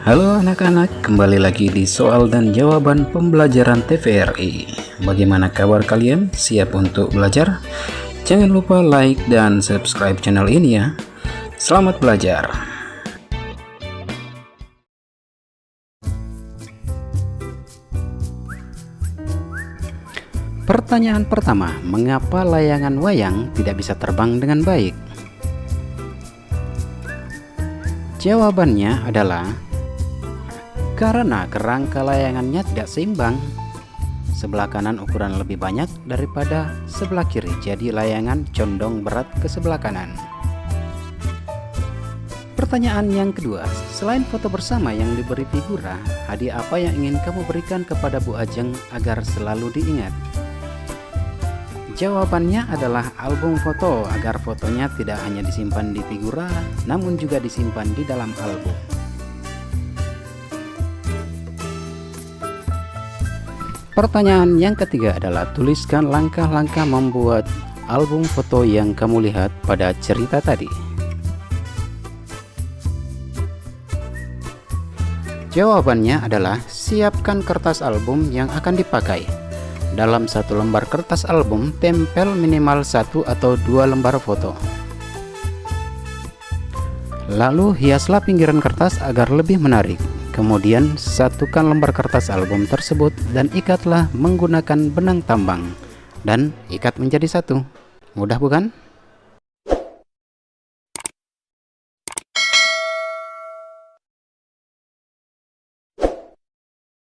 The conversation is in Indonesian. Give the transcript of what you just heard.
Halo anak-anak, kembali lagi di soal dan jawaban pembelajaran TVRI. Bagaimana kabar kalian? Siap untuk belajar? Jangan lupa like dan subscribe channel ini ya. Selamat belajar. Pertanyaan pertama, mengapa layangan wayang tidak bisa terbang dengan baik? Jawabannya adalah karena kerangka layangannya tidak seimbang. Sebelah kanan ukuran lebih banyak daripada sebelah kiri, jadi layangan condong berat ke sebelah kanan. Pertanyaan yang kedua, selain foto bersama yang diberi figura, hadiah apa yang ingin kamu berikan kepada Bu Ajeng agar selalu diingat? Jawabannya adalah album foto, agar fotonya tidak hanya disimpan di figura, namun juga disimpan di dalam album. Pertanyaan yang ketiga adalah tuliskan langkah-langkah membuat album foto yang kamu lihat pada cerita tadi. Jawabannya adalah siapkan kertas album yang akan dipakai. Dalam satu lembar kertas album, tempel minimal 1 atau 2 lembar foto. Lalu hiaslah pinggiran kertas agar lebih menarik. Kemudian satukan lembar kertas album tersebut dan ikatlah menggunakan benang tambang dan ikat menjadi satu. Mudah bukan?